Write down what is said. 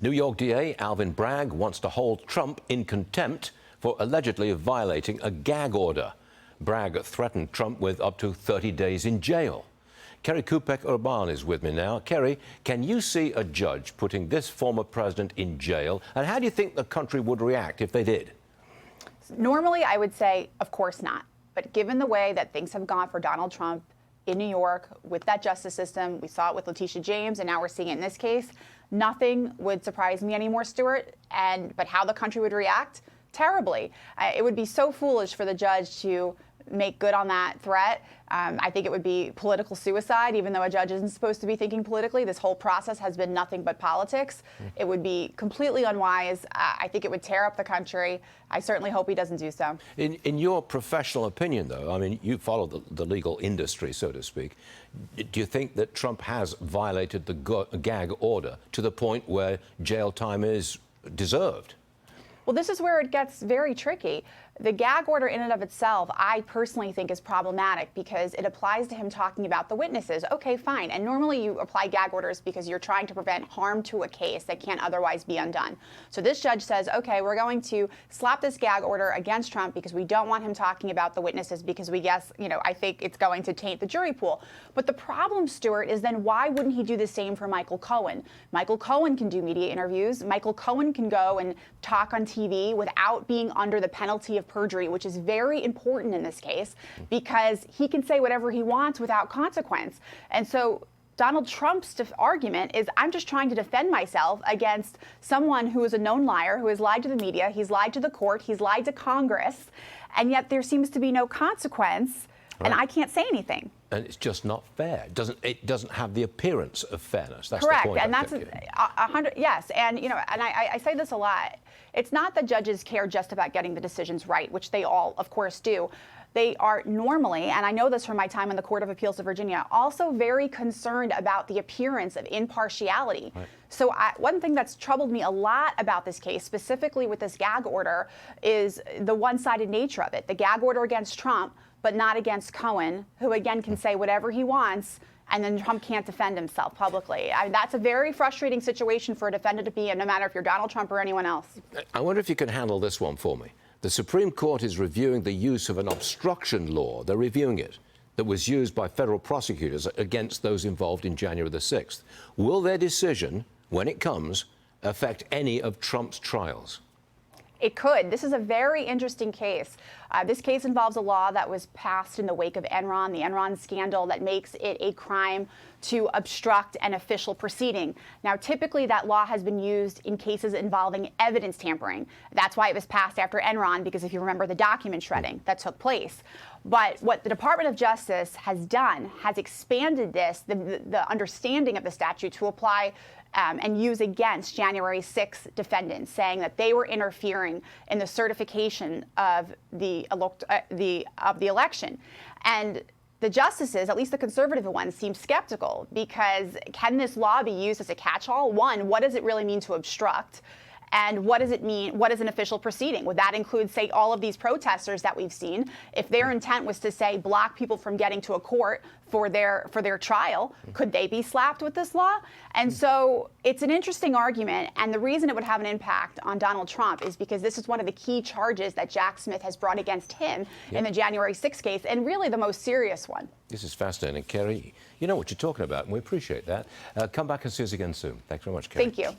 New York DA Alvin Bragg wants to hold Trump in contempt for allegedly violating a gag order. Bragg threatened Trump with up to 30 days in jail. Kerri Kupec Urbahn is with me now. Kerri, can you see a judge putting this former president in jail? And how do you think the country would react if they did? Normally, I would say, of course not. But given the way that things have gone for Donald Trump in New York with that justice system, we saw it with Letitia James, and now we're seeing it in this case, nothing would surprise me anymore, Stuart. But how the country would react? Terribly. It would be so foolish for the judge to make good on that threat. I think it would be political suicide, even though a judge isn't supposed to be thinking politically. This whole process has been nothing but politics. It would be completely unwise. I think it would tear up the country. I certainly hope he doesn't do so. In your professional opinion, though, I mean, you follow the legal industry, so to speak. Do you think that Trump has violated the gag order to the point where jail time is deserved? Well, this is where it gets very tricky. The gag order in and of itself, I personally think is problematic because it applies to him talking about the witnesses. Okay, fine. And normally you apply gag orders because you're trying to prevent harm to a case that can't otherwise be undone. So this judge says, okay, we're going to slap this gag order against Trump because we don't want him talking about the witnesses because we guess, I think it's going to taint the jury pool. But the problem, Stuart, is then why wouldn't he do the same for Michael Cohen? Michael Cohen can do media interviews. Michael Cohen can go and talk on TV without being under the penalty of perjury, which is very important in this case because he can say whatever he wants without consequence. And so Donald Trump's argument is, I'm just trying to defend myself against someone who is a known liar, who has lied to the media, he's lied to the court, he's lied to Congress, and yet there seems to be no consequence, and I can't say anything. And it's just not fair. It doesn't have the appearance of fairness. That's correct, the point. And that's 100. Yes, and and I say this a lot. It's not that judges care just about getting the decisions right, which they all, of course, do. They are normally, and I know this from my time in the Court of Appeals of Virginia, also very concerned about the appearance of impartiality. Right. So one thing that's troubled me a lot about this case, specifically with this gag order, is the one-sided nature of it. The gag order against Trump, but not against Cohen, who again can say whatever he wants, and then Trump can't defend himself publicly. That's a very frustrating situation for a defendant to be in, no matter if you're Donald Trump or anyone else. I wonder if you can handle this one for me. The Supreme Court is reviewing the use of an obstruction law. They're reviewing it, that was used by federal prosecutors against those involved in January the 6th. Will their decision, when it comes, affect any of Trump's trials? It could. This is a very interesting case. This case involves a law that was passed in the wake of Enron, the Enron scandal, that makes it a crime to obstruct an official proceeding. Now, typically that law has been used in cases involving evidence tampering. That's why it was passed after Enron, because if you remember the document shredding that took place. But what the Department of Justice has done has expanded the understanding of the statute to apply and use against January 6 defendants, saying that they were interfering in the certification of the election. And the justices, at least the conservative ones, seem skeptical because can this law be used as a catch-all? One, what does it really mean to obstruct? And what does it mean? What is an official proceeding? Would that include, say, all of these protesters that we've seen? If their intent was to, say, block people from getting to a court for their trial, could they be slapped with this law? And so it's an interesting argument. And the reason it would have an impact on Donald Trump is because this is one of the key charges that Jack Smith has brought against him in the January 6 case, and really the most serious one. This is fascinating, Kerri. You know what you're talking about, and we appreciate that. Come back and see us again soon. Thanks very much, Kerri. Thank you.